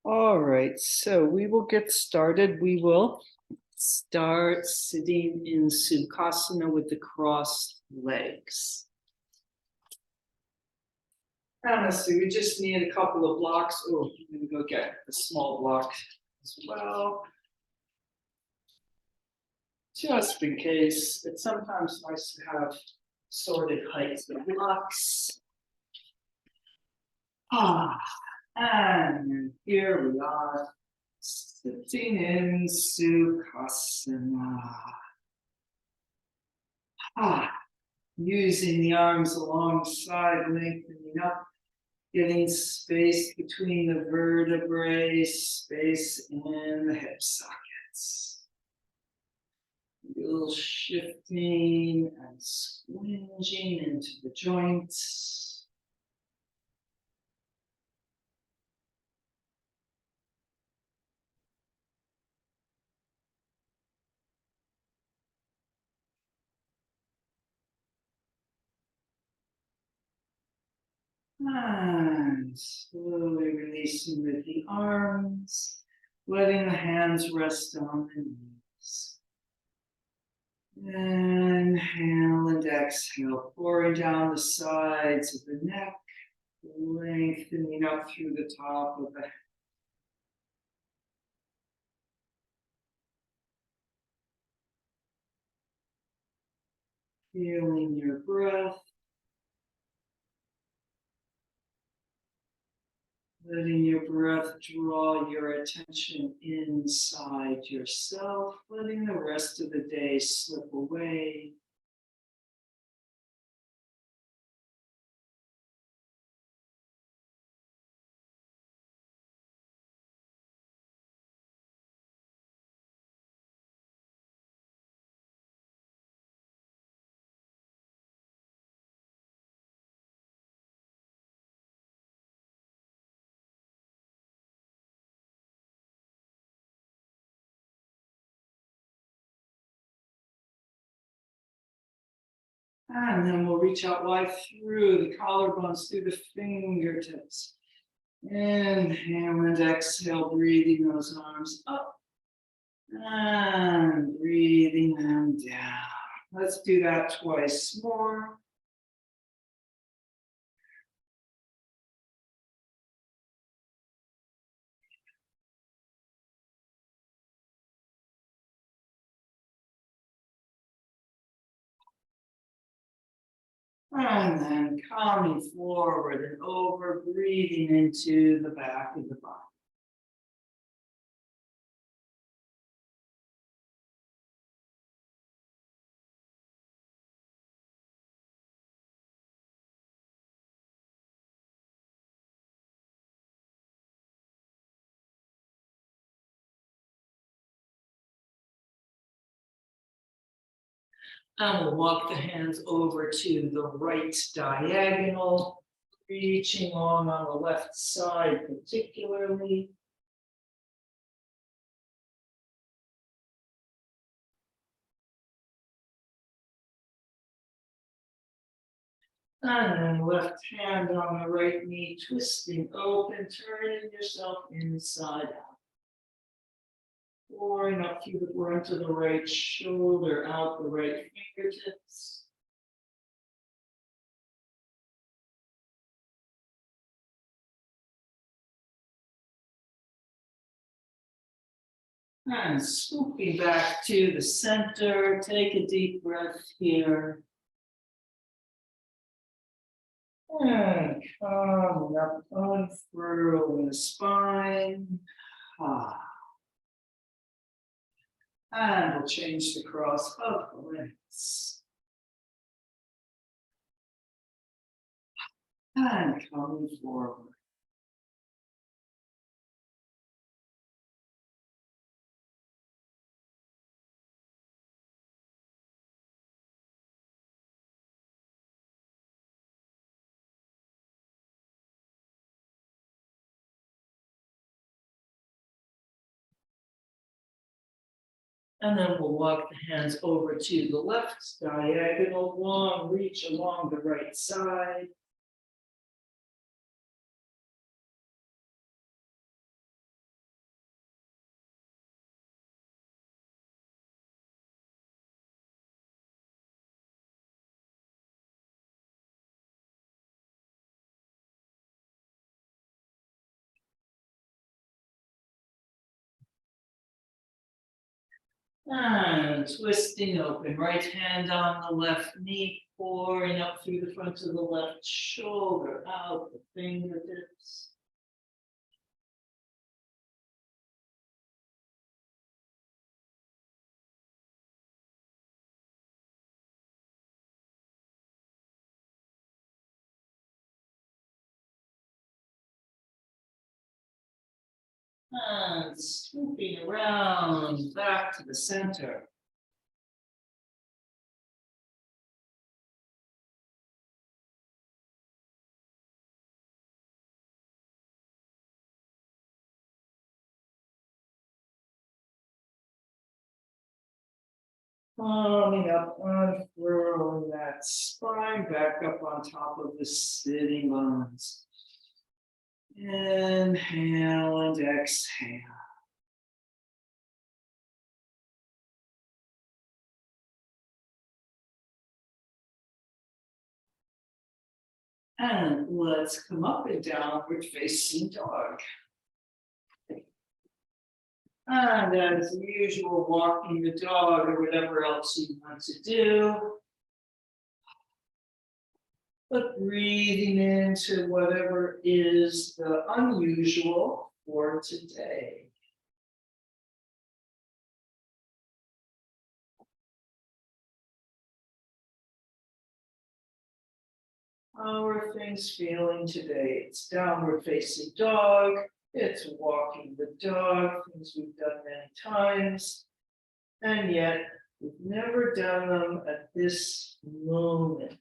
All right, so we will get started. We will start sitting in Sukhasana with the crossed legs. And let's see, we just need a couple of blocks. Oh, I'm going to go get a small block as well. Just in case. It's sometimes nice to have sorted heights of blocks. And here we are, sitting in Sukhasana. Using the arms alongside, lengthening up, getting space between the vertebrae, space in the hip sockets. A little shifting and squinging into the joints. And slowly releasing with the arms, letting the hands rest on the knees. Inhale and exhale, pouring down the sides of the neck, lengthening up through the top of the head. Feeling your breath. Letting your breath draw your attention inside yourself, letting the rest of the day slip away. And then we'll reach out wide through the collarbones, through the fingertips. Inhale and exhale, breathing those arms up. And breathing them down. Let's do that twice more. And then coming forward and over, breathing into the back of the body. And we'll walk the hands over to the right diagonal, reaching long on the left side particularly. And then left hand on the right knee, twisting open, turning yourself inside out. Pouring up through the front of the right shoulder, out the right fingertips. And swooping back to the center, take a deep breath here. And coming up, unfurling the spine. And we'll change the cross of the legs. And coming forward. And then we'll walk the hands over to the left diagonal, long reach along the right side. And twisting open, right hand on the left knee, pouring up through the front of the left shoulder, out the fingertips. And swooping around back to the center. Coming up, unfurling that spine back up on top of the sitting bones. Inhale and exhale. And let's come up in downward facing dog. And as usual, walking the dog or whatever else you want to do. But breathing into whatever is the unusual for today. How are things feeling today? It's downward facing dog. It's walking the dog, things we've done many times. And yet, we've never done them at this moment.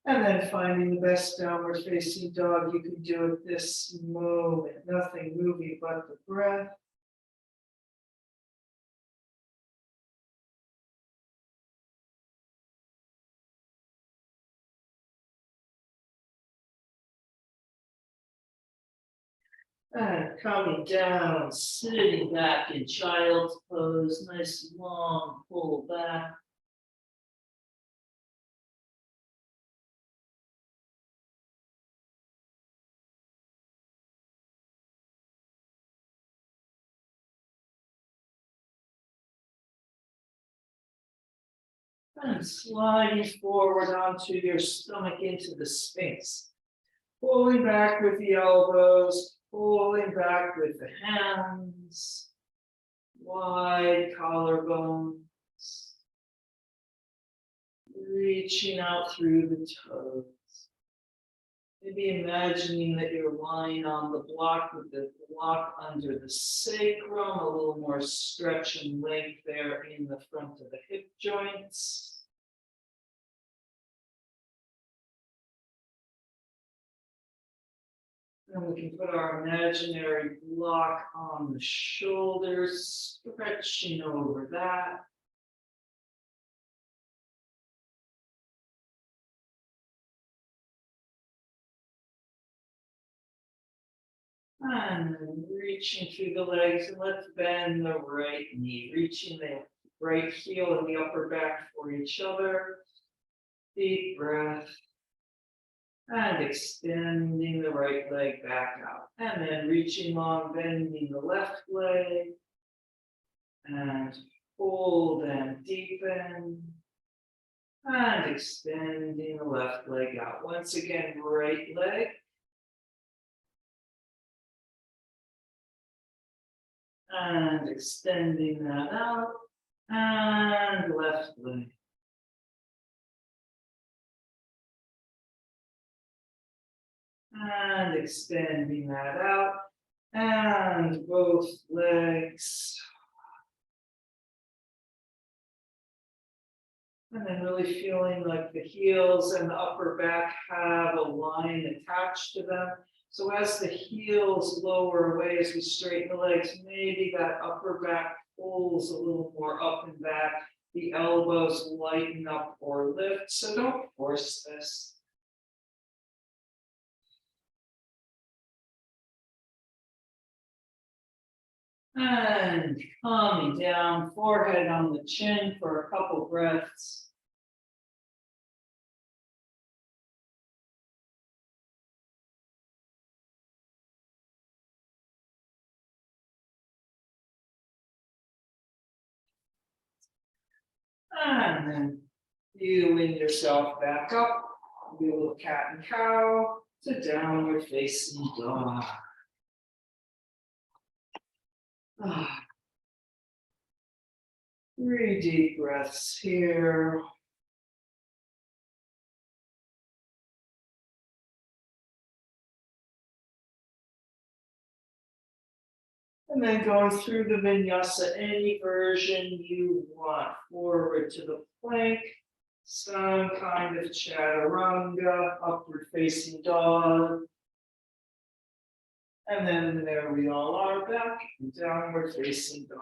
And then finding the best downward facing dog you can do at this moment. Nothing moving but the breath. And coming down, sitting back in child's pose, nice long pull back. And sliding forward onto your stomach into the Sphinx. Pulling back with the elbows, pulling back with the hands. Wide collarbones. Reaching out through the toes. Maybe imagining that you're lying on the block with the block under the sacrum, a little more stretch and length there in the front of the hip joints. And we can put our imaginary block on the shoulders, stretching over that. And then reaching through the legs, and let's bend the right knee, reaching the right heel and the upper back for each other. Deep breath. And extending the right leg back out. And then reaching long, bending the left leg. And hold and deepen. And extending the left leg out. Once again, right leg. And extending that out, and left leg. And extending that out, and both legs. And then really feeling like the heels and the upper back have a line attached to them. So as the heels lower away, as we straighten the legs, maybe that upper back pulls a little more up and back. The elbows lighten up or lift, so don't force this. And calming down, forehead on the chin for a couple breaths. And then wheeling yourself back up, wheel cat and cow to downward facing dog. Ah. 3 deep breaths here. And then going through the vinyasa, any version you want. Forward to the plank, some kind of chaturanga, upward facing dog. And then there we all are, back downward facing dog.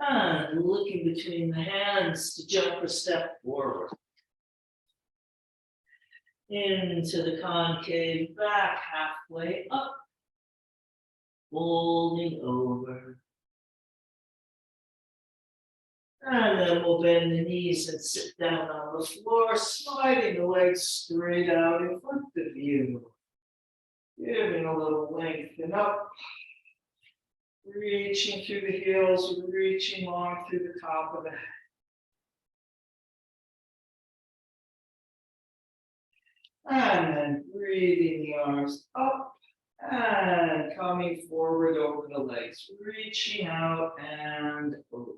And looking between the hands to jump a step forward. Into the concave, back halfway up. Folding over. And then we'll bend the knees and sit down on the floor, sliding the legs straight out in front of you. Giving a little lengthen up. Reaching through the heels, reaching long through the top of the head. And then breathing the arms up and coming forward over the legs, reaching out and over.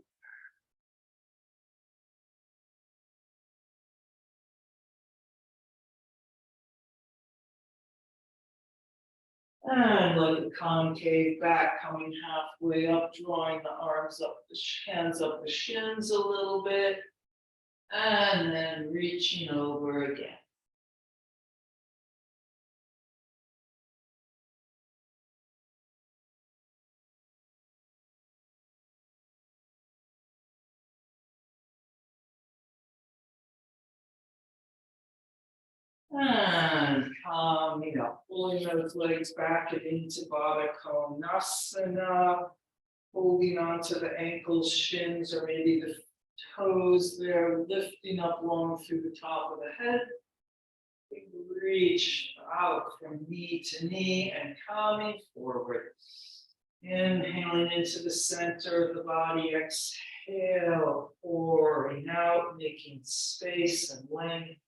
And like a concave back coming halfway up, drawing the arms up, the hands up the shins a little bit, and then reaching over again. And coming up, pulling those legs back and into Baddha Konasana, holding onto the ankles, shins, or maybe the toes there, lifting up long through the top of the head. Reach out from knee to knee and coming forward. Inhaling into the center of the body, exhale, pouring out, making space and length.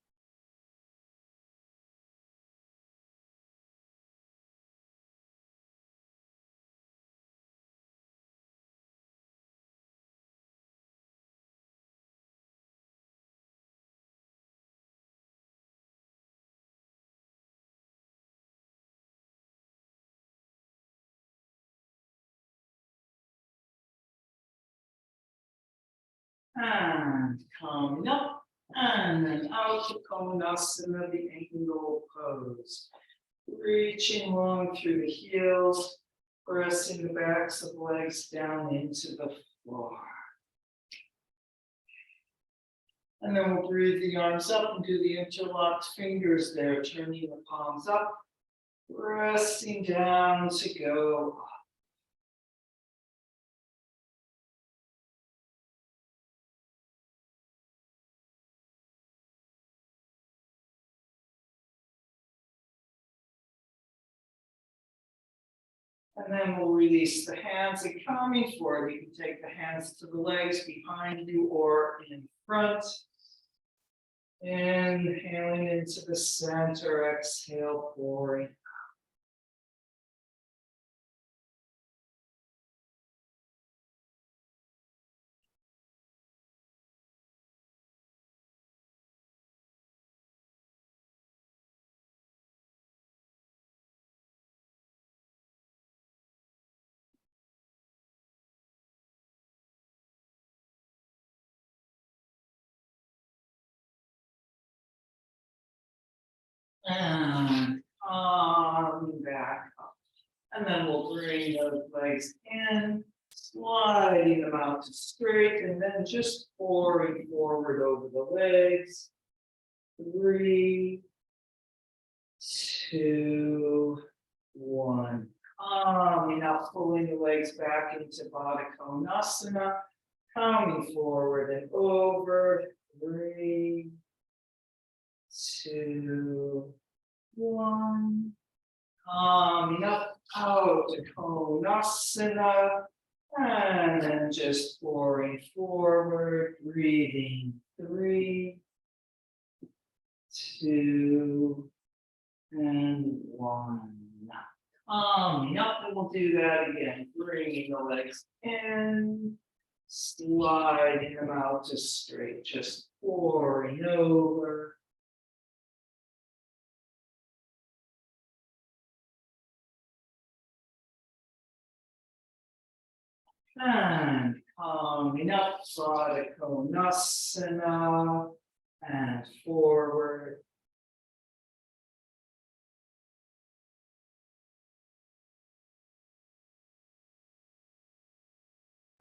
And coming up, and then out to Konasana, the angle pose. Reaching long through the heels, pressing the backs of the legs down into the floor. And then we'll breathe the arms up and do the interlocked fingers there, turning the palms up, pressing down to go up. And then we'll release the hands and coming forward. You can take the hands to the legs behind you or in front. Inhaling into the center, exhale, pouring. And come back up. And then we'll bring those legs in, sliding them out to straight, and then just pouring forward over the legs. 3, 2, 1. Now pulling the legs back into Baddha Konasana, coming forward and over. 3, 2, 1. Coming up out to Konasana, and then just pouring forward, breathing. 3, 2, and 1. Coming up, and we'll do that again. Bringing the legs in, sliding them out to straight, just pouring over. And coming up, Baddha Konasana, and forward.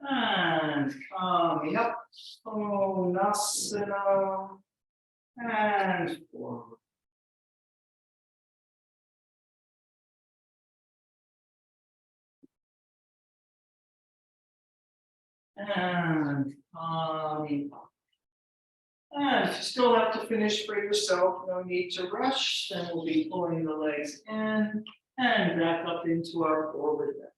And coming up, Konasana, and forward. And coming up. And if you still have to finish for yourself, no need to rush. Then we'll be pulling the legs in and back up into our forward bend.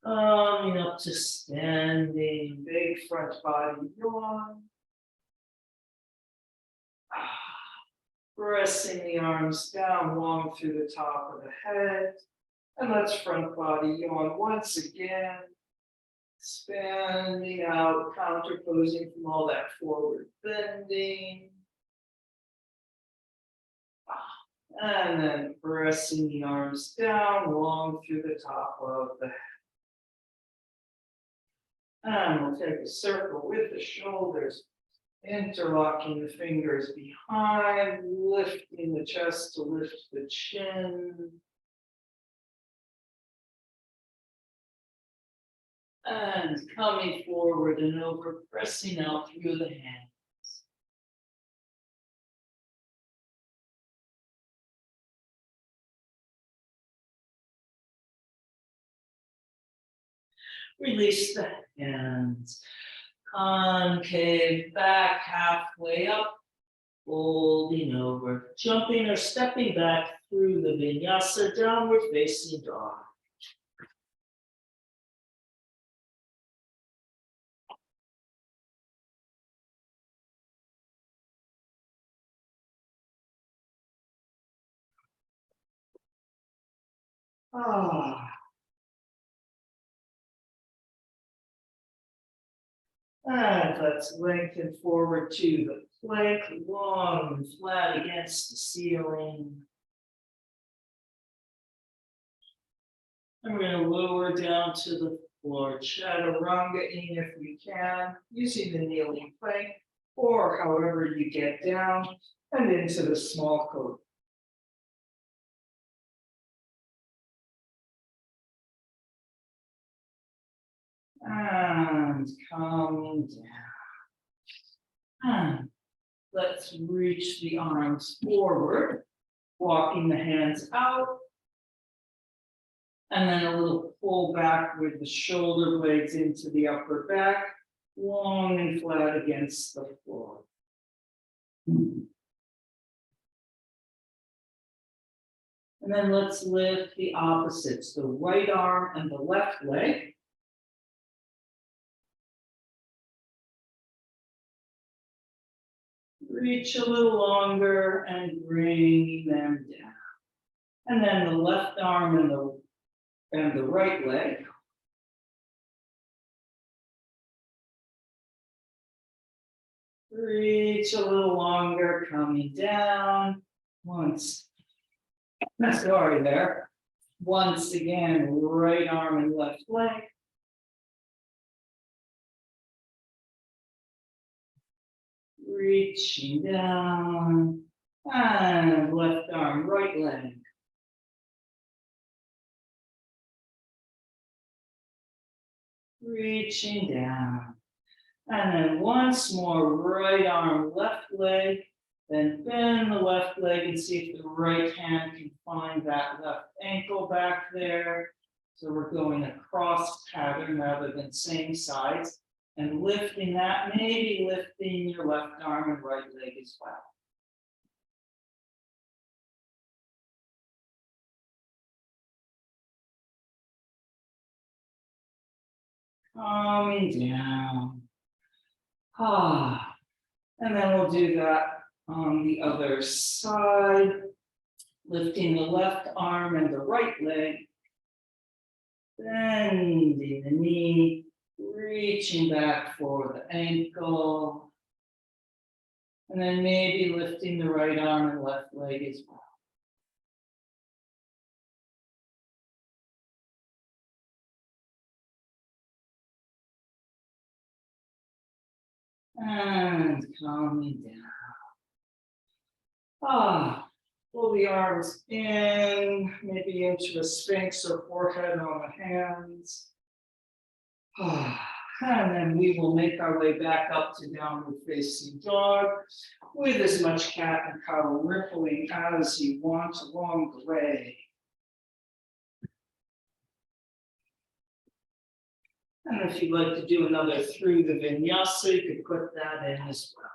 Coming up to standing, big front body yawn. Pressing the arms down long through the top of the head. And let's front body yawn once again. Expanding out, counterposing from all that forward bending. And then pressing the arms down long through the top of the head. And we'll take a circle with the shoulders, interlocking the fingers behind, lifting the chest to lift the chin. And coming forward and over, pressing out through the hands. Release the hands. Concave back, halfway up, folding over, jumping or stepping back through the Vinyasa, downward facing dog. And let's lengthen forward to the plank, long and flat against the ceiling. And we're going to lower down to the floor, chaturanga-ing if we can, using the kneeling plank, or however you get down and into the small cobra. And coming down. And let's reach the arms forward, walking the hands out. And then a little pull back with the shoulder blades into the upper back, long and flat against the floor. And then let's lift the opposites, the right arm and the left leg. Reach a little longer and bring them down. And then the left arm and the right leg. Reach a little longer, coming down. Once. Sorry there. Once again, right arm and left leg. Reaching down. And left arm, right leg. Reaching down. And then once more, right arm, left leg. Then bend the left leg and see if the right hand can find that left ankle back there. So we're going across pattern rather than same sides. And lifting that, maybe lifting your left arm and right leg as well. Calming down. And then we'll do that on the other side, lifting the left arm and the right leg, bending the knee, reaching back for the ankle, and then maybe lifting the right arm and left leg as well. And calming down. Pull the arms in, maybe into a sphinx or forehead on the hands. And then we will make our way back up to downward facing dog with as much cat and cow rippling as you want along the way. And if you'd like to do another through the vinyasa, you could put that in as well.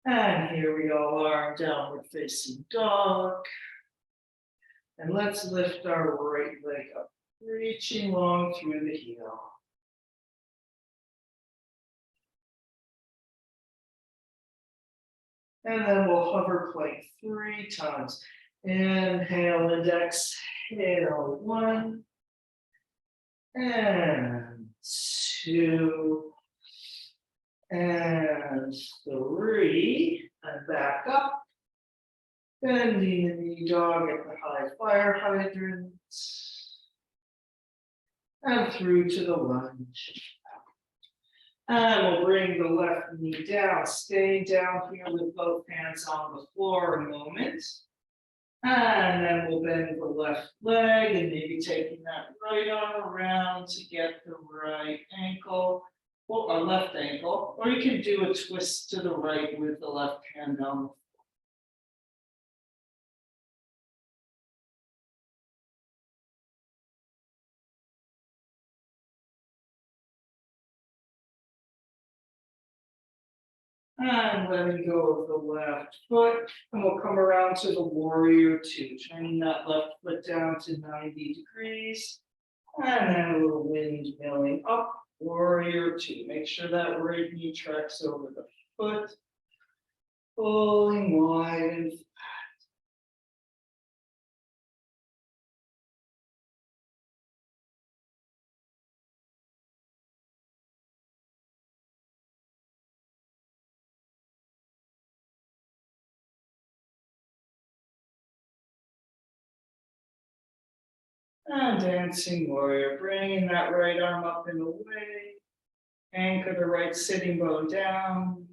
And here we all are, downward facing dog. And let's lift our right leg up, reaching long through the heel. And then we'll hover plank 3 times. Inhale and exhale, 1. And 2. And 3. And back up. Bending the knee dog at the high fire hydrant. And through to the lunge. And we'll bring the left knee down, staying down here with both hands on the floor a moment. And then we'll bend the left leg and maybe taking that right arm around to get the right ankle, or left ankle, or you can do a twist to the right with the left hand on the floor. And letting go of the left foot, and we'll come around to the warrior 2, turning that left foot down to 90 degrees, and then a little windmilling up, warrior 2. Make sure that right knee tracks over the foot, pulling wide and flat. And dancing warrior, bringing that right arm up and away. Anchor the right sitting bone down.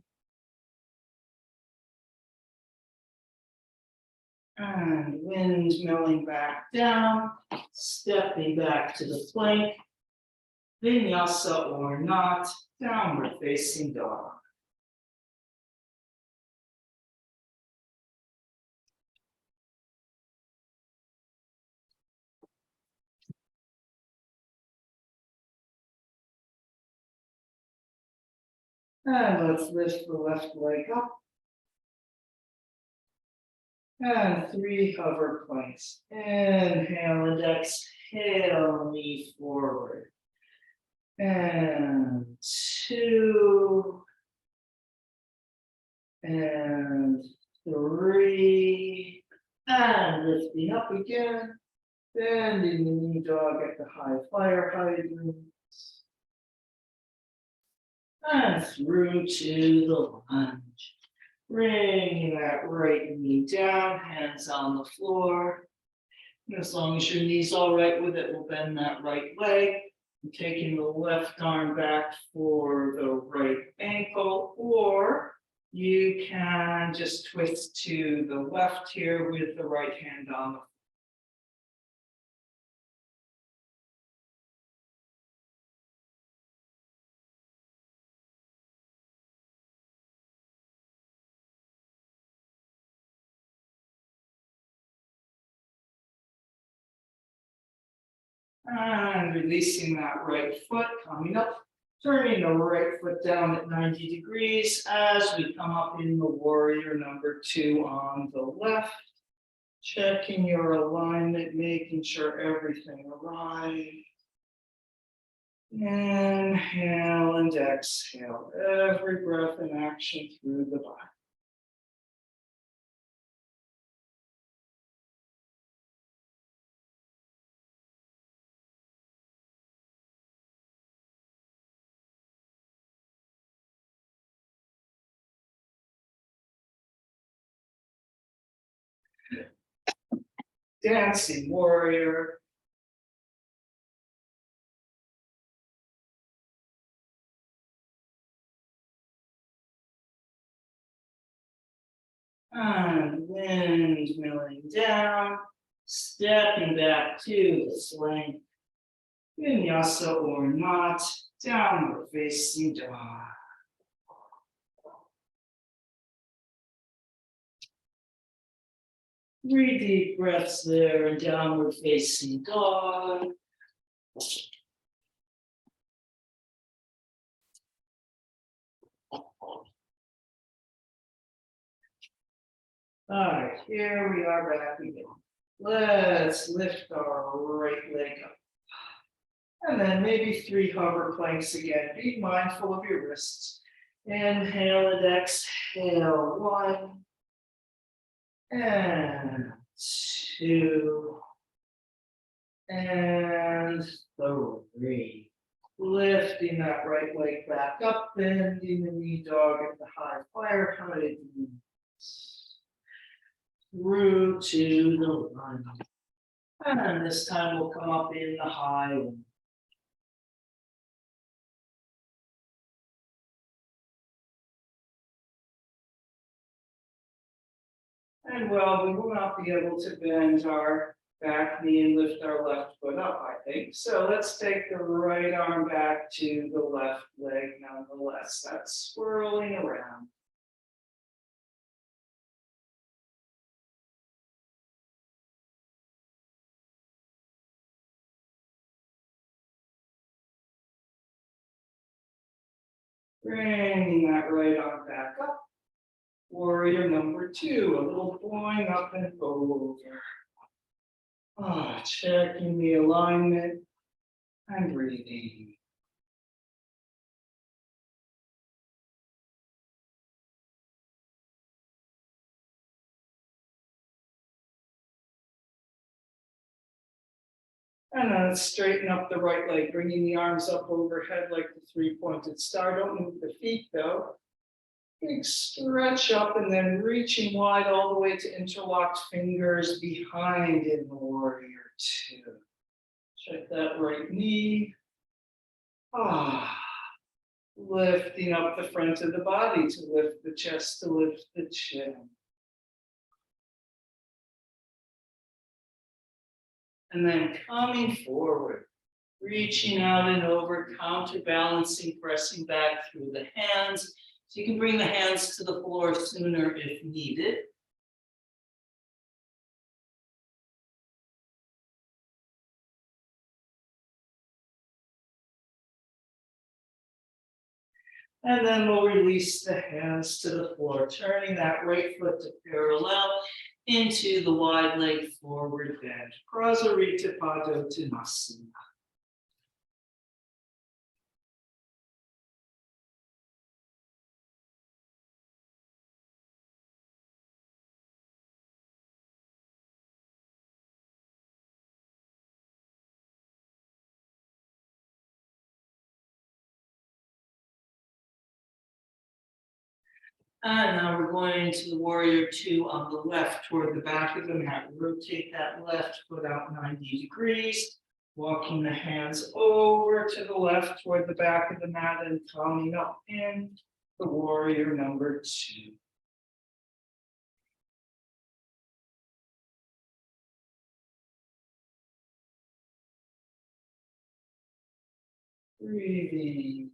And windmilling back down, stepping back to the plank. Vinyasa or not, downward facing dog. And let's lift the left leg up. And 3 hover planks. Inhale and exhale, knee forward. And 2. And 3. And lifting up again. Bending the knee dog at the high fire hydrant. And through to the lunge. Bringing that right knee down, hands on the floor. And as long as your knee's all right with it, we'll bend that right leg. And taking the left arm back for the right ankle, or you can just twist to the left here with the right hand on the floor. And releasing that right foot, coming up, turning the right foot down at 90 degrees as we come up in the warrior number 2 on the left. Checking your alignment, making sure everything arrives. Inhale and exhale. Every breath and action through the body. Dancing warrior. And windmilling down, stepping back to the sling. Vinyasa or not, downward facing dog. 3 deep breaths there and downward facing dog. All right, here we are back again. Let's lift our right leg up. And then maybe 3 hover planks again. Be mindful of your wrists. Inhale and exhale. 1 and 2 and 3. Lifting that right leg back up, bending the knee dog at the high fire height. Through to the lunge. And this time we'll come up in the high one. And well, we will not be able to bend our back knee and lift our left foot up, I think. So let's take the right arm back to the left leg nonetheless. That's swirling around. Bringing that right arm back up. Warrior number 2, a little going up and over. Checking the alignment and breathing. And then straighten up the right leg, bringing the arms up overhead like the 3-pointed star. Don't move the feet though. Big stretch up and then reaching wide all the way to interlocked fingers behind in the warrior 2. Check that right knee. Lifting up the front of the body to lift the chest, to lift the chin. And then coming forward, reaching out and over, counterbalancing, pressing back through the hands. So you can bring the hands to the floor sooner if needed. And then we'll release the hands to the floor, turning that right foot to parallel into the wide leg forward bend. Prasarita Padottanasana. And now we're going to the warrior two on the left toward the back of the mat. Rotate that left foot out 90 degrees, walking the hands over to the left toward the back of the mat and coming up in the warrior number two. Breathing.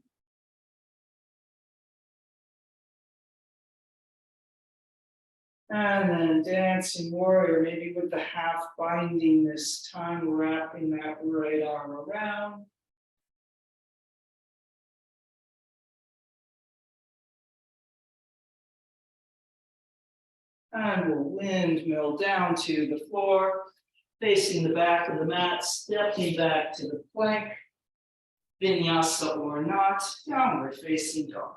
And then dancing warrior, maybe with the half binding this time, wrapping that right arm around. And we'll windmill down to the floor, facing the back of the mat, stepping back to the plank. Vinyasa or not, downward facing dog.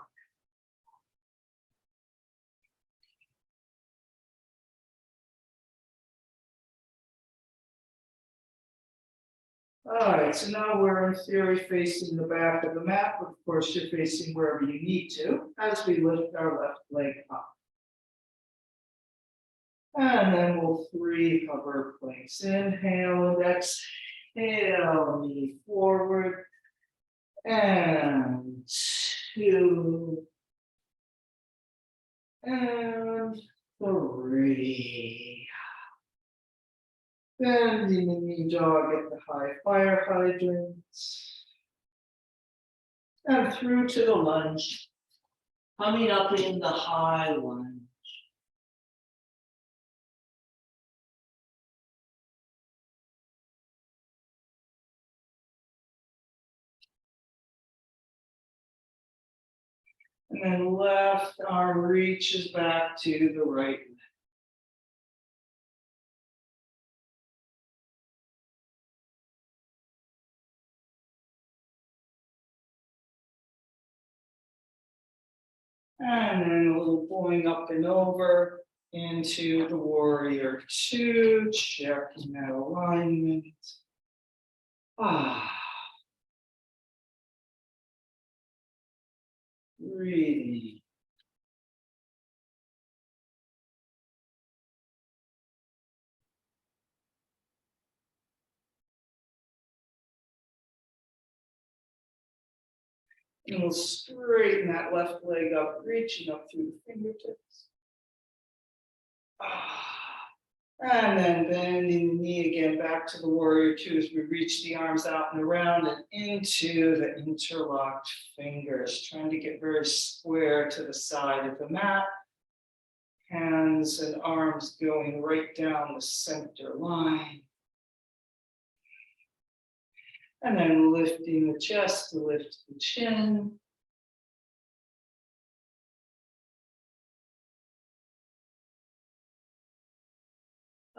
All right, so now we're in theory facing the back of the mat, but of course you're facing wherever you need to as we lift our left leg up. And then we'll three hover planks. Inhale and exhale, knee forward. And two. And three. Bending the knee jog at the high fire hydrants. And through to the lunge. Coming up in the high lunge. And then left arm reaches back to the right. And then a little going up and over into the warrior two, checking that alignment. Breathing. And we'll straighten that left leg up, reaching up through the fingertips. And then bending the knee again back to the warrior two as we reach the arms out and around and into the interlocked fingers, trying to get very square to the side of the mat. Hands and arms going right down the center line. And then lifting the chest to lift the chin.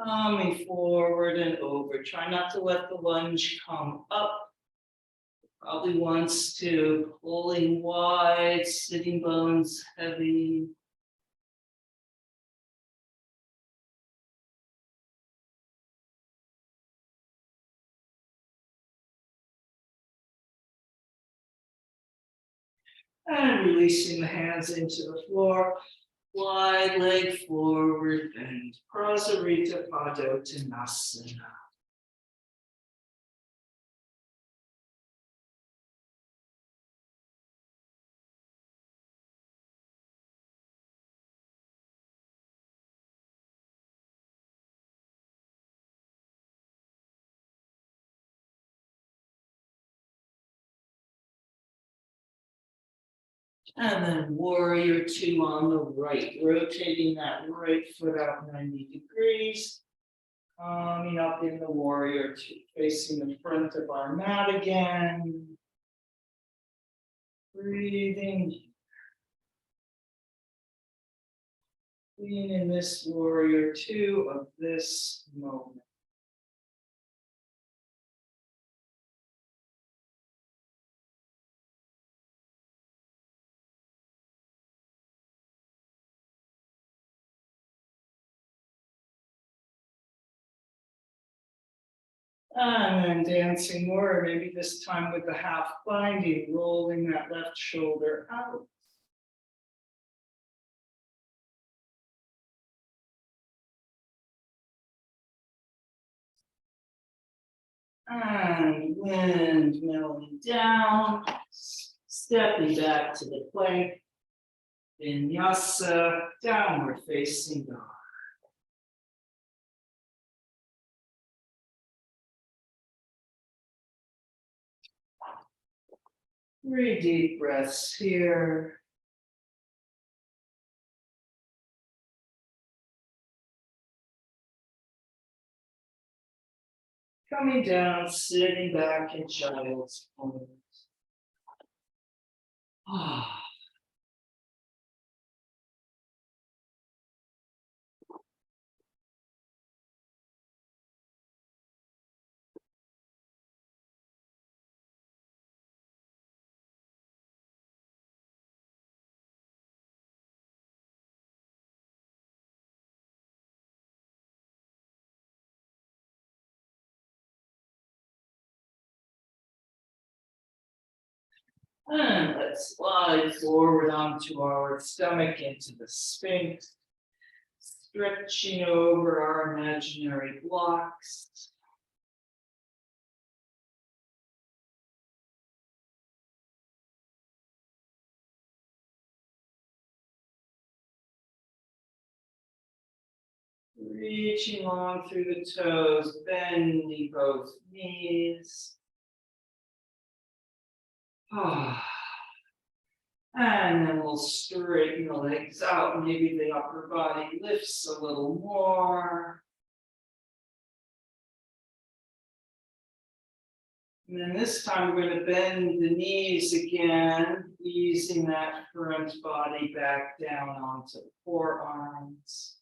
Coming forward and over. Try not to let the lunge come up. Probably wants to pulling wide, sitting bones heavy. And releasing the hands into the floor. Wide leg forward bend. Prasarita Padottanasana. And then warrior two on the right, rotating that right foot out 90 degrees. Coming up in the warrior two, facing the front of our mat again. Breathing. Being in this warrior two of this moment. And then dancing more, maybe this time with the half binding, rolling that left shoulder out. And windmilling down, stepping back to the plank. Vinyasa, downward facing dog. 3 deep breaths here. Coming down, sitting back in child's pose. And let's slide forward onto our stomach into the Sphinx, stretching over our imaginary blocks. Reaching long through the toes, bending both knees. And then we'll straighten the legs out. Maybe the upper body lifts a little more. And then this time we're going to bend the knees again, easing that front body back down onto the forearms.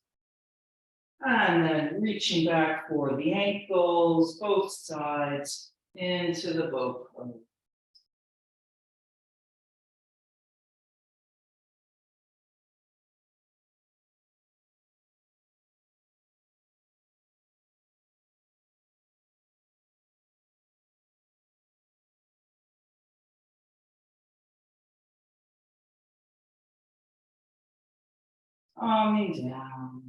And then reaching back for the ankles, both sides, into the boat pose. Calming down.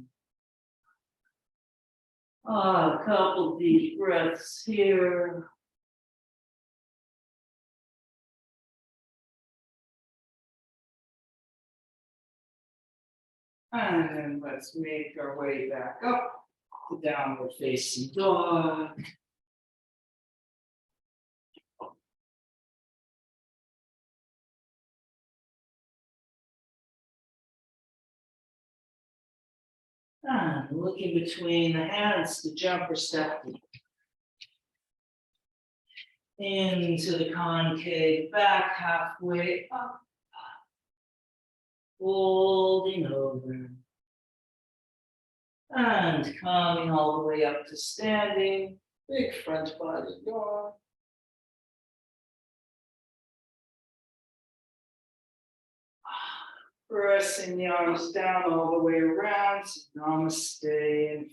A couple deep breaths here. And then let's make our way back up to downward facing dog. And looking between the hands to jump or step into the concave back, halfway up, folding over, and coming all the way up to standing, big front body yawn. Pressing the arms down all the way around, namaste in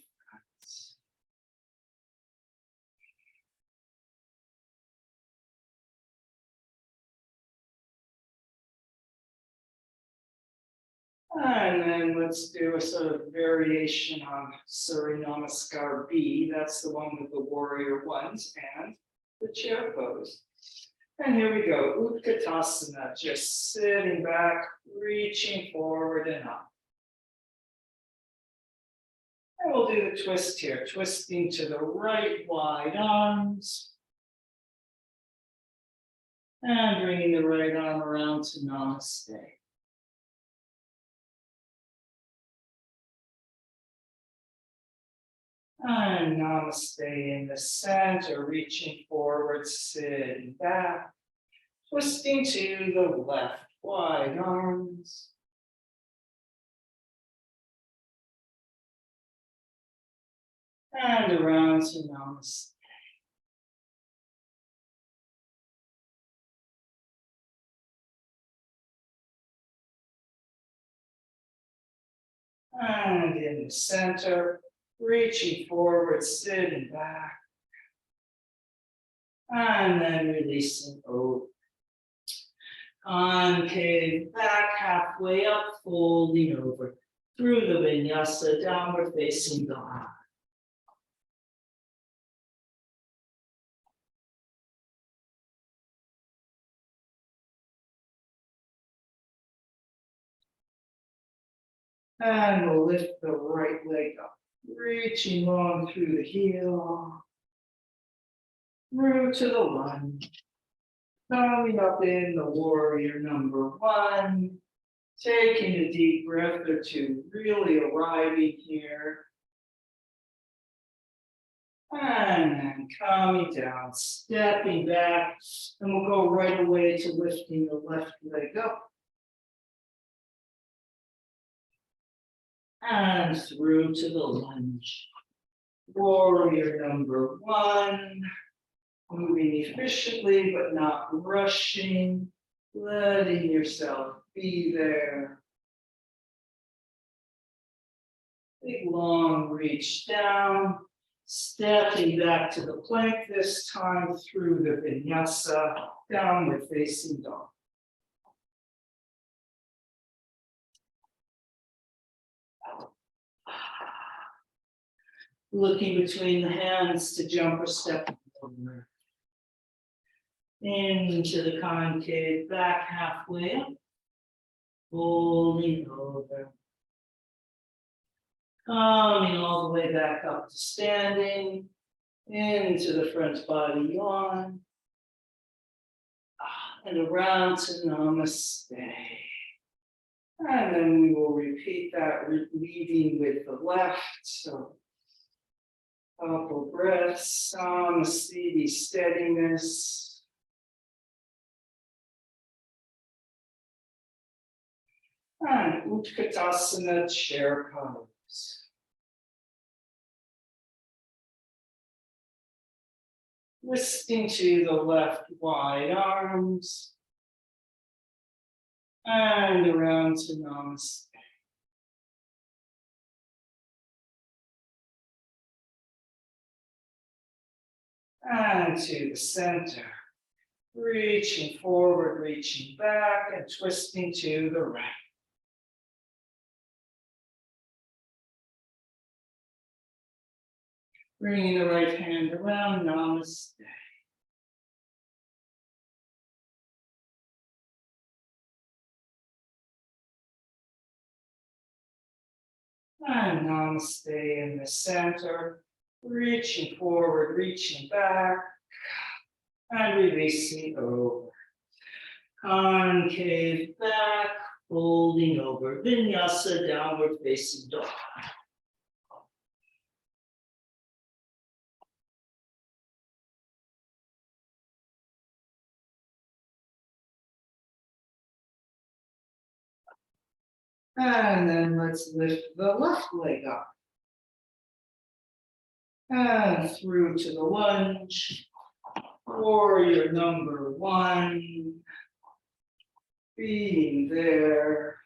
front. And then let's do a sort of variation on Surya Namaskar B. That's the one with the warrior ones and the chair pose. And here we go, Utkatasana, just sitting back, reaching forward and up. And we'll do the twist here, twisting to the right, wide arms. And bringing the right arm around to Namaste. And Namaste in the center, reaching forward, sitting back, twisting to the left, wide arms. And around to Namaste. And in the center, reaching forward, sitting back. And then releasing over. Concave back, halfway up, folding over. Through the Vinyasa, downward facing dog. And we'll lift the right leg up, reaching long through the heel, through to the lunge. Coming up in the warrior number one, taking a deep breath or two, really arriving here. And then coming down, stepping back, and we'll go right away to lifting the left leg up. And through to the lunge. Warrior number one. Moving efficiently, but not rushing, letting yourself be there. Big long reach down, stepping back to the plank, this time through the Vinyasa, downward facing dog. Looking between the hands to jump or step over. Into the concave, back halfway up, folding over. Coming all the way back up to standing, into the front body yawn, and around to namaste. And then we will repeat that, leading with the left. So, couple breaths, namaste, steadiness. And Utkatasana, chair pose. Twisting to the left, wide arms. And around to namaste. And to the center. Reaching forward, reaching back, and twisting to the right. Bringing the right hand around, namaste. And namaste in the center, reaching forward, reaching back, and releasing over. Concave back, folding over. Vinyasa, downward facing dog. And then let's lift the left leg up. And through to the lunge. Warrior number one. Being there.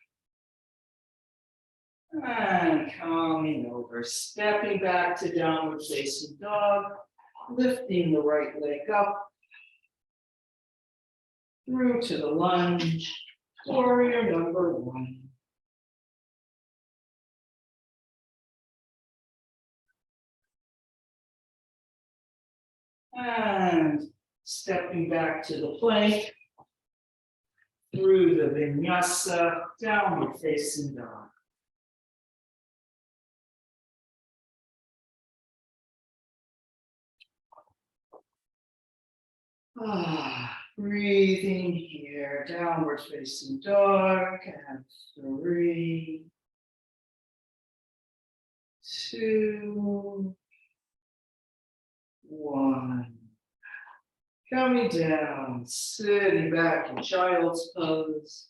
And coming over, stepping back to downward facing dog. Lifting the right leg up. Through to the lunge. Warrior number one. And stepping back to the plank, through the Vinyasa, downward facing dog. Breathing here, downward facing dog, and 3, 2, 1. Coming down, sitting back in child's pose.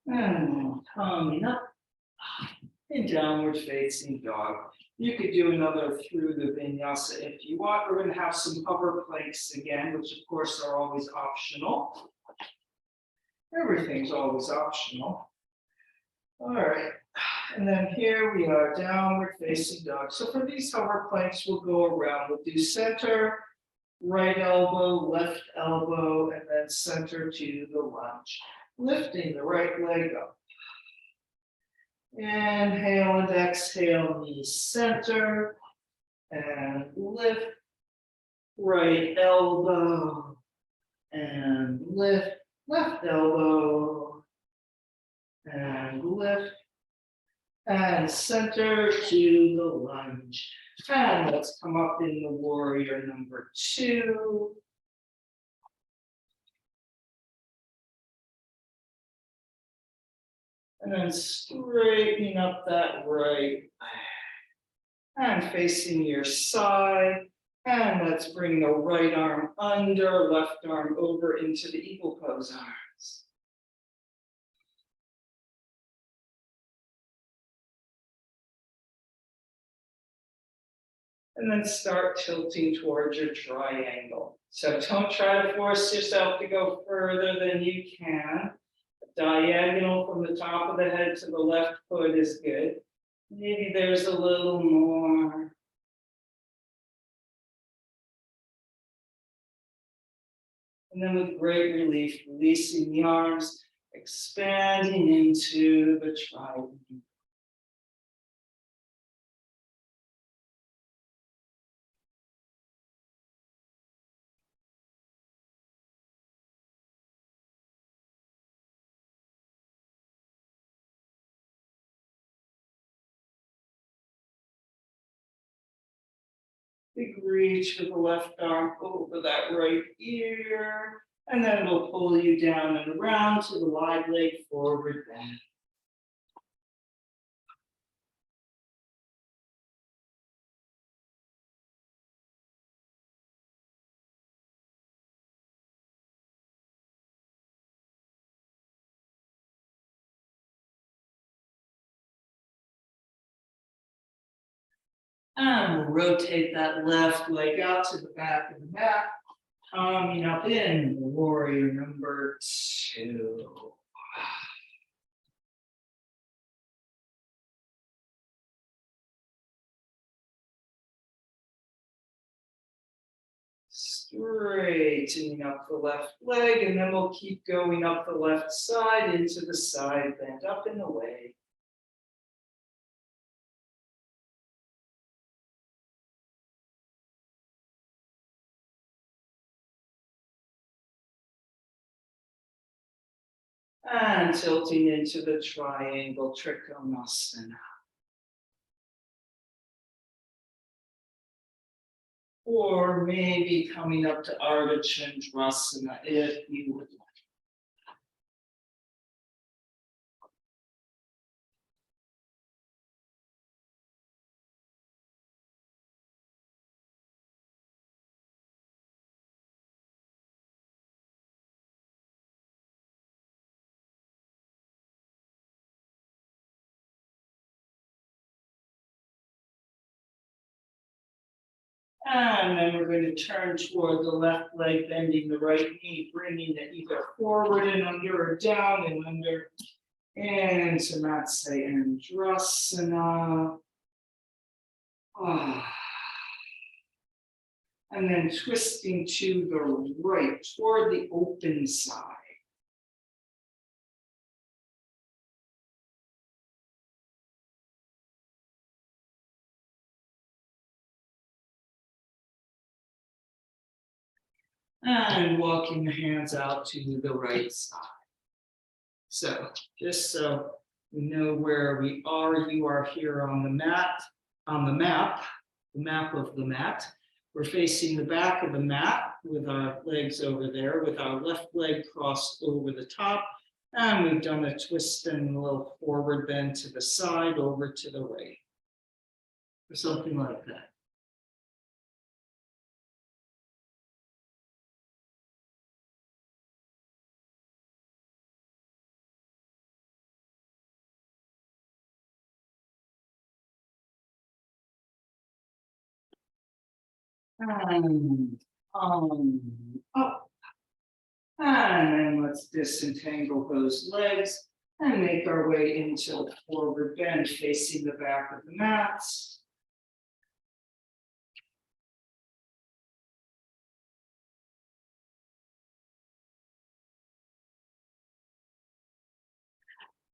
And coming up in downward facing dog. You could do another through the Vinyasa if you want. We're going to have some hover planks again, which of course are always optional. Everything's always optional. All right, and then here we are, downward facing dog. So for these hover planks, we'll go around. We'll do center, right elbow, left elbow, and then center to the lunge. Lifting the right leg up. Inhale and exhale, knees center, and lift, right elbow, and lift, left elbow, and lift, and center to the lunge. And let's come up in the warrior number 2. And then straightening up that right leg. And facing your side. And let's bring the right arm under, left arm over into the eagle pose arms. And then start tilting towards your triangle. So don't try to force yourself to go further than you can. A diagonal from the top of the head to the left foot is good. Maybe there's a little more. And then with great relief, releasing the arms, expanding into the triangle. Big reach with the left arm over that right ear. And then we'll pull you down and around to the wide leg forward bend. And we'll rotate that left leg out to the back of the mat. Coming up in warrior number 2. Straightening up the left leg, and then we'll keep going up the left side into the side bend, up and away. And tilting into the triangle Trikonasana. Or maybe coming up to Ardha Chandrasana if you would like. And then we're going to turn toward the left leg, bending the right knee, bringing it either forward and under or down and under. And so that's Andrasana. And then twisting to the right toward the open side. And walking the hands out to the right side. So just so we know where we are, you are here on the mat, on the map of the mat. We're facing the back of the mat with our legs over there, with our left leg crossed over the top. And we've done a twist and a little forward bend to the side, over to the right, or something like that. And up. And then let's disentangle those legs. And make our way into a forward bend facing the back of the mats.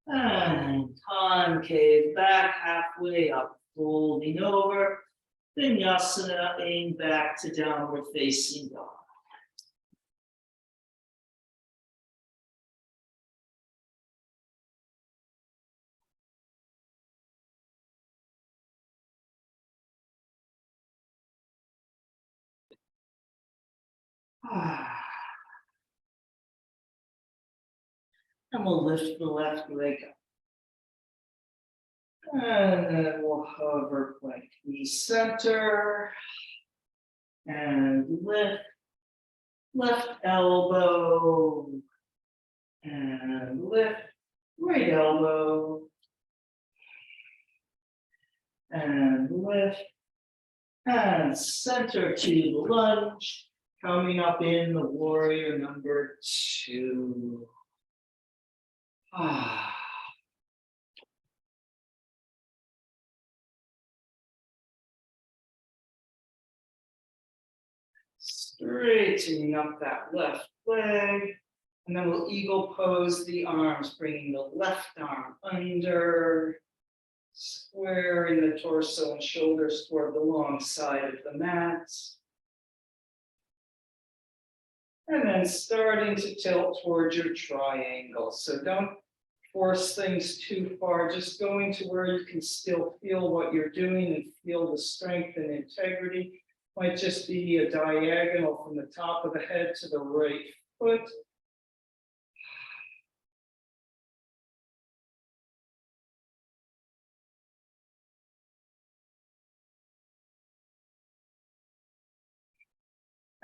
And concave back halfway up, folding over. Vinyasa, aim back to downward facing dog. And we'll lift the left leg up. And then we'll hover like knee center. And lift, left elbow. And lift, right elbow. And lift. And center to the lunge. Coming up in the warrior number 2. Straightening up that left leg. And then we'll eagle pose the arms, bringing the left arm under, squaring the torso and shoulders toward the long side of the mat. And then starting to tilt towards your triangle. So don't force things too far, just going to where you can still feel what you're doing and feel the strength and integrity. Might just be a diagonal from the top of the head to the right foot.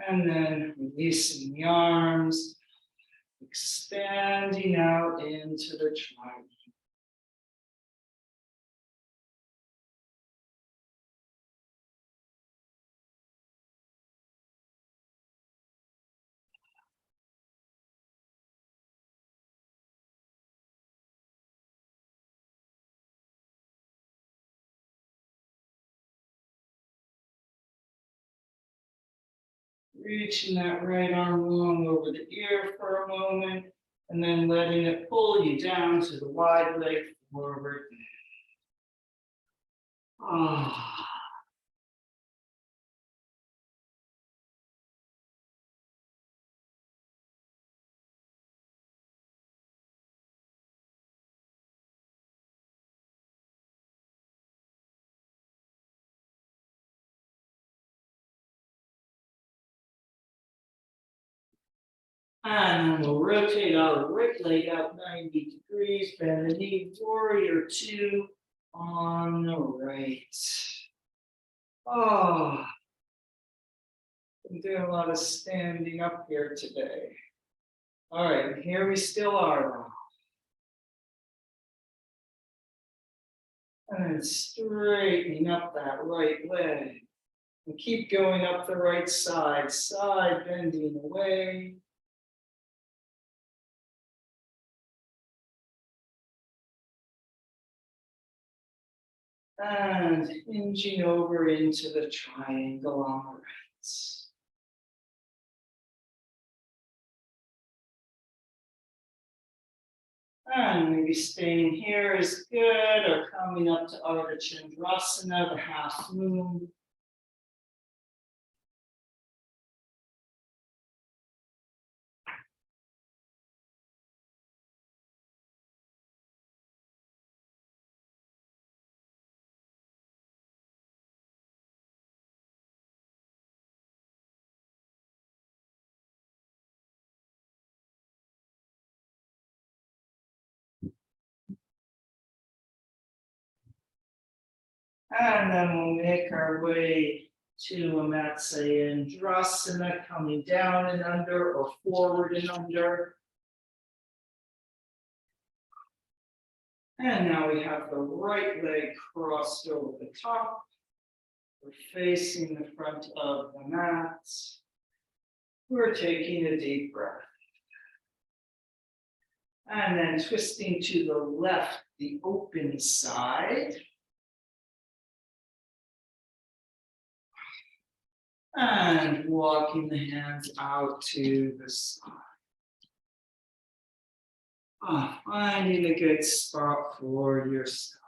And then releasing the arms, expanding out into the triangle. Reaching that right arm long over the ear for a moment, and then letting it pull you down to the wide leg forward. And we'll rotate our right leg out 90 degrees, bend the knee, warrior 2 on the right. I'm doing a lot of standing up here today. All right, here we still are now. And straightening up that right leg. And keep going up the right side, side bending away. And hinging over into the triangle on the right. And maybe staying here is good, or coming up to Ardha Chandrasana, the half moon. And then we'll make our way to a Matsyendrasana, coming down and under or forward and under. And now we have the right leg crossed over the top. We're facing the front of the mat. We're taking a deep breath. And then twisting to the left, the open side. And walking the hands out to the side. Finding a good spot for yourself.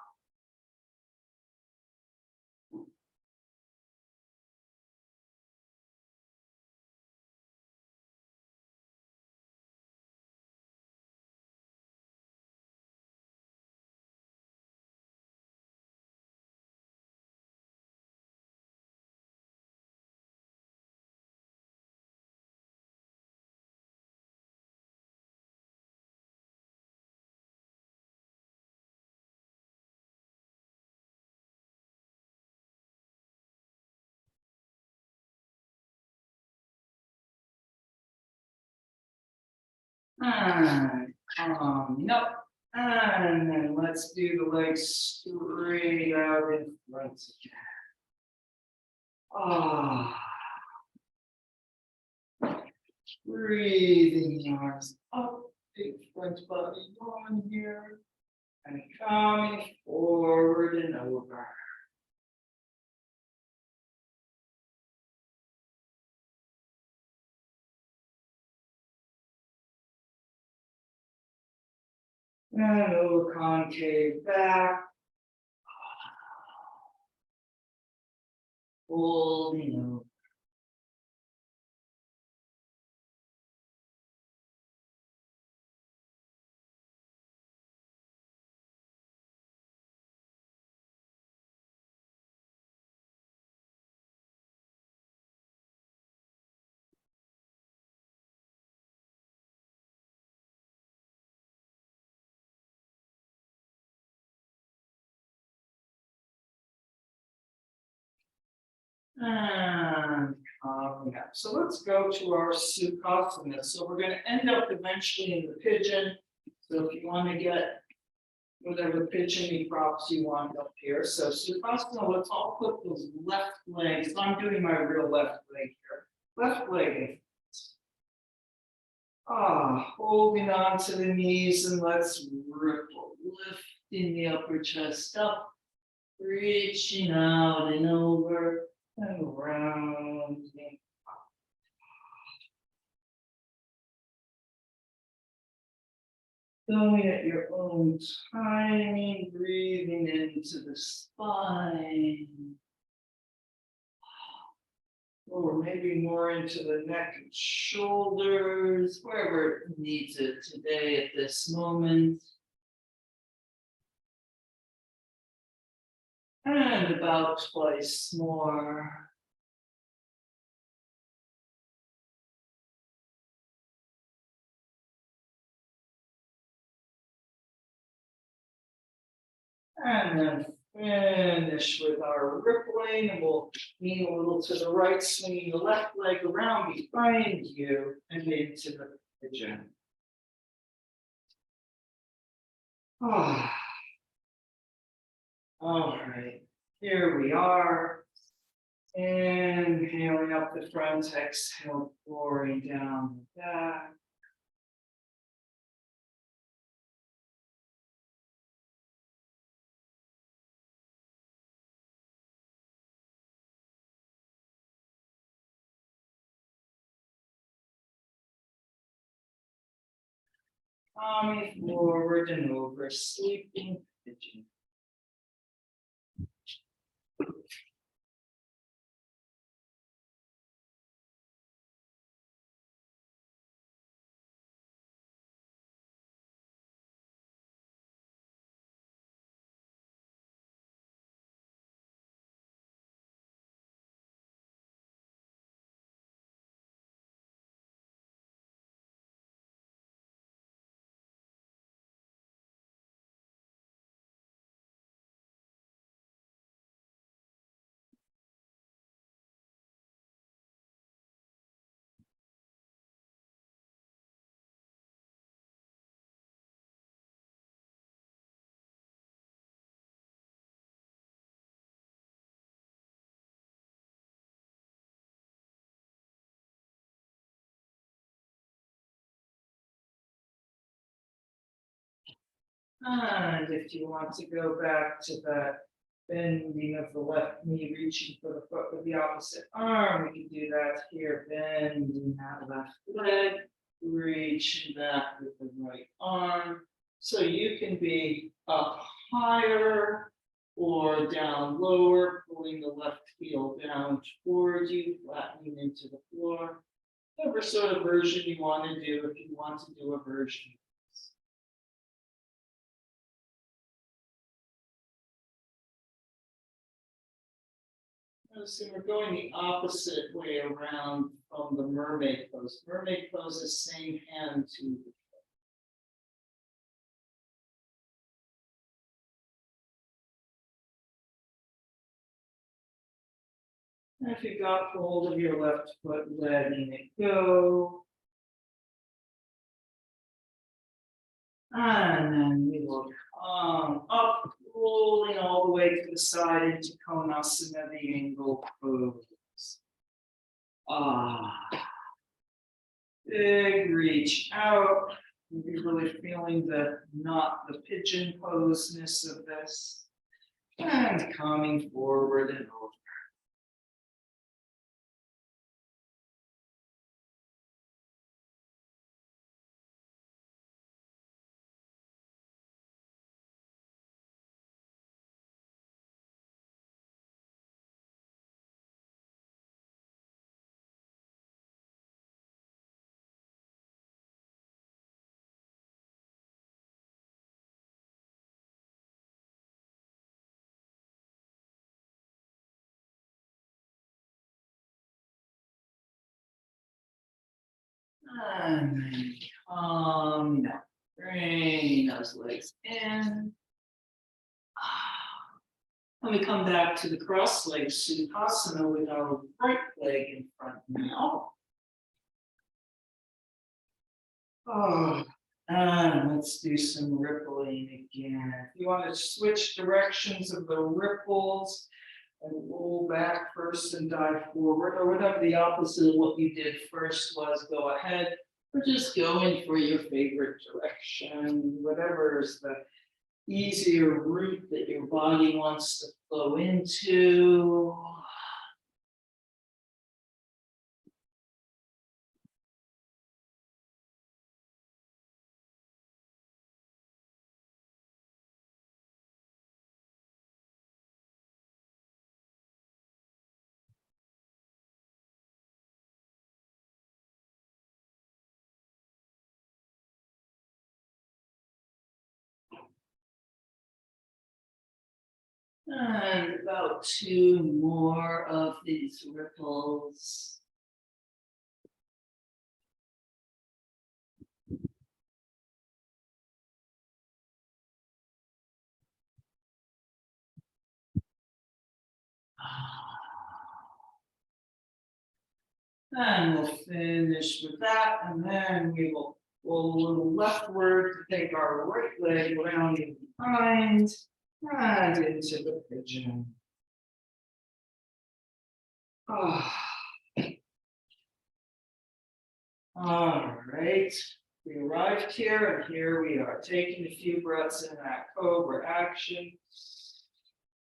And coming up. And then let's do the legs straight out in front again. Breathing the arms up, big front body on here. And coming forward and over. And a little concave back. Holding over. And coming up. So let's go to our Sukhasana. So we're going to end up eventually in the pigeon. So if you want to get whatever pigeon props you want up here. So Sukhasana, let's all put those left legs. So I'm doing my real left leg here. Left leg. Holding on to the knees and let's ripple, lifting the upper chest up, reaching out and over and around. Going at your own timing, breathing into the spine. Or maybe more into the neck and shoulders, wherever it needs it today at this moment. And about twice more. And then finish with our rippling, and we'll lean a little to the right, swinging the left leg around behind you and into the pigeon. All right, here we are. Inhaling up the front, exhale, pouring down the back. Coming forward and over, sleeping pigeon. And if you want to go back to that bending of the left knee, reaching for the foot with the opposite arm, we can do that here, bending that left leg, reaching back with the right arm. So you can be up higher or down lower, pulling the left heel down towards you, flattening into the floor. Whatever sort of version you want to do, if you want to do a version. So we're going the opposite way around from the mermaid pose. Mermaid pose is same hand to the and if you got hold of your left foot, letting it go. And then we will come up, rolling all the way to the side into Konasana, the angle pose. Big reach out. You're really feeling the not the pigeon poseness of this. And coming forward and over. And then come down. Bring those legs in. Let me come back to the cross-legged Sukhasana with our right leg in front now. And let's do some rippling again. If you want to switch directions of the ripples and roll back first and dive forward, or whatever the opposite of what you did first was, go ahead. Or just going for your favorite direction, whatever is the easier route that your body wants to flow into. And about two more of these ripples. And we'll finish with that, and then we will roll a little leftward to take our right leg around behind and into the pigeon. All right, we arrived here, and here we are taking a few breaths in that cobra action.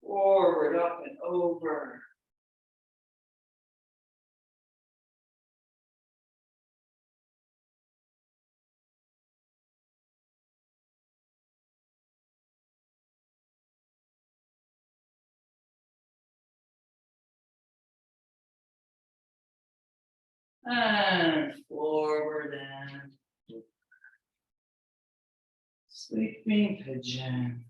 Forward, up and over. And forward and sleeping pigeon.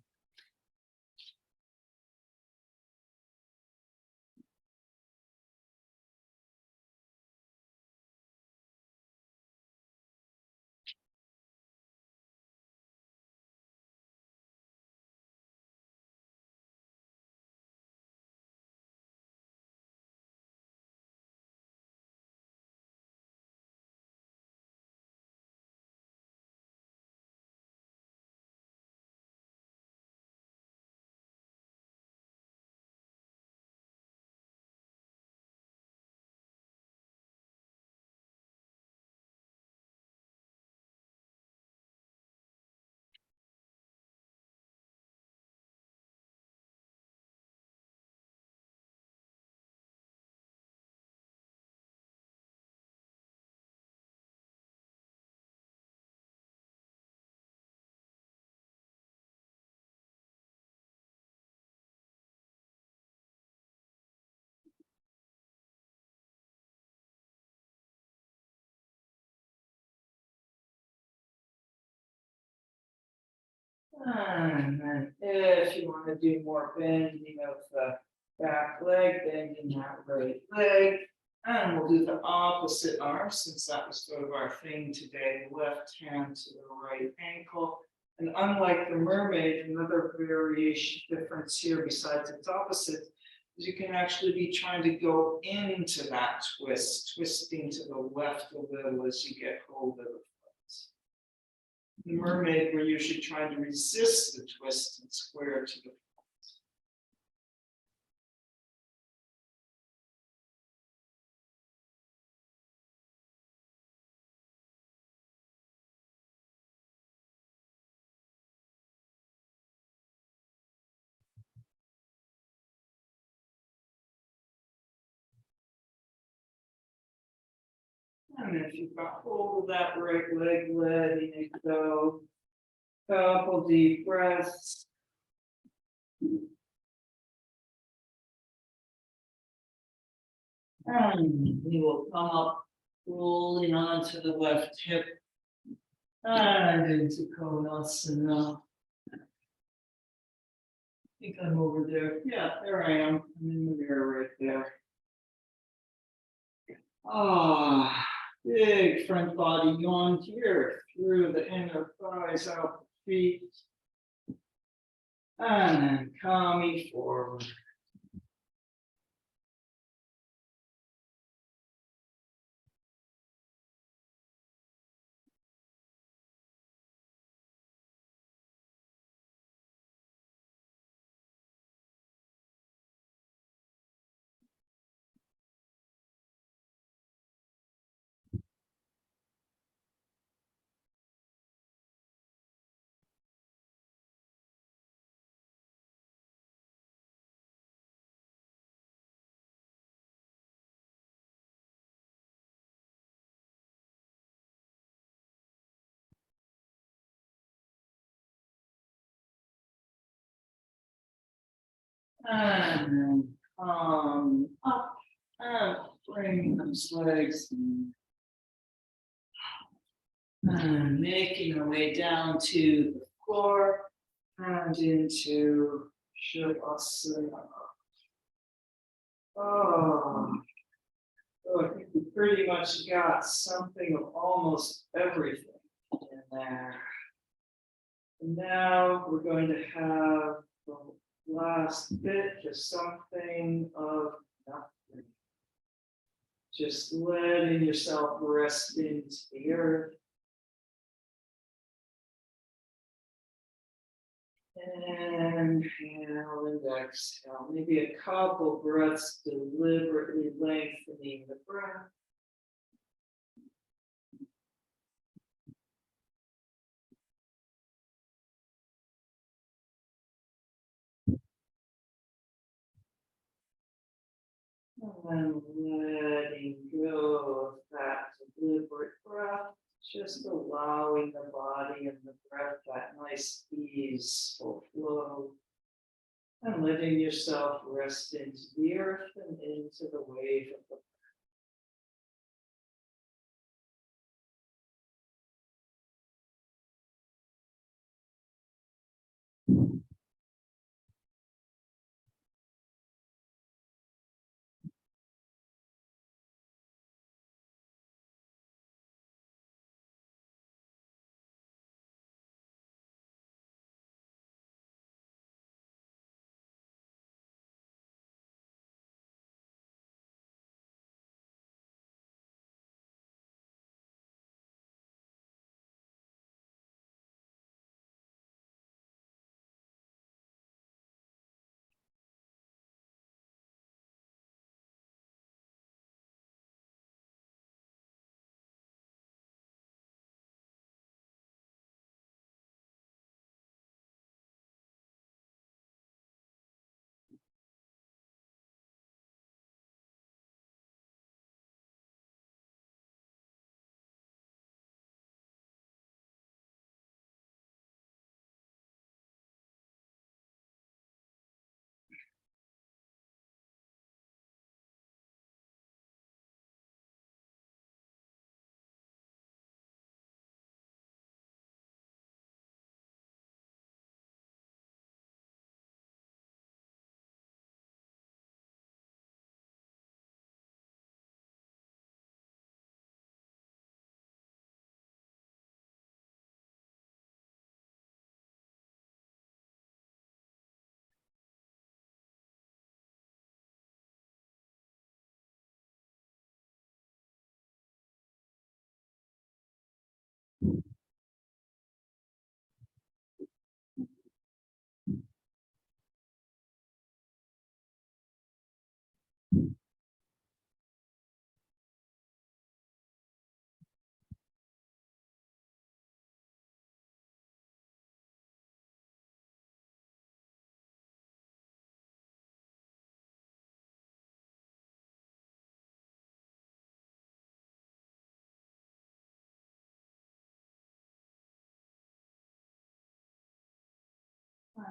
And then if you want to do more bending of the back leg, bending that right leg. And we'll do the opposite arm since that was sort of our thing today. Left hand to the right ankle. And unlike the mermaid, another variation difference here besides its opposite is you can actually be trying to go into that twist, twisting to the left a little as you get hold of the foot. The mermaid, we're usually trying to resist the twist and square to the and if you've got hold of that right leg, letting it go. Couple deep breaths. And we will come up, rolling onto the left hip. And into Konasana. I think I'm over there. Yeah, there I am. I'm in the mirror right there. Ah, big front body yawn here through the inner thighs, out the feet. And then coming forward. And then come up and bring those legs and making our way down to the floor and into Shavasana. Oh, I think we pretty much got something of almost everything in there. And now we're going to have the last bit, just something of nothing. Just letting yourself rest into the earth. And inhale and exhale. Maybe a couple breaths, deliberately lengthening the breath. And letting go of that deliberate breath, just allowing the body and the breath that nice easeful flow. And letting yourself rest into the earth and into the wave of the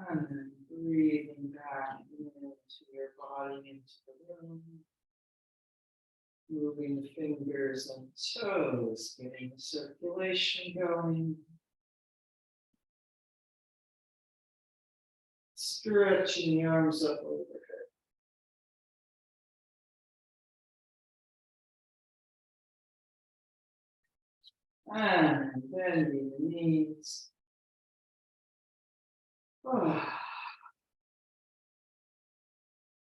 And then breathing back into your body, into the room. Moving the fingers and toes, getting the circulation going. Stretching the arms up overhead. And bending the knees.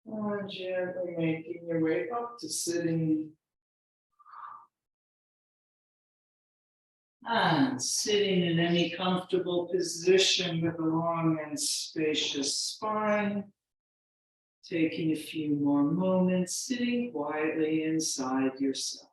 And gently making your way up to sitting. And sitting in any comfortable position with a long and spacious spine. Taking a few more moments, sitting quietly inside yourself.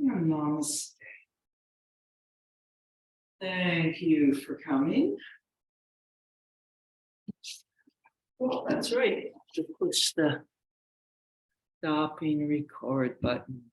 Namaste. Thank you for coming. Oh, that's right. To push the stopping record button.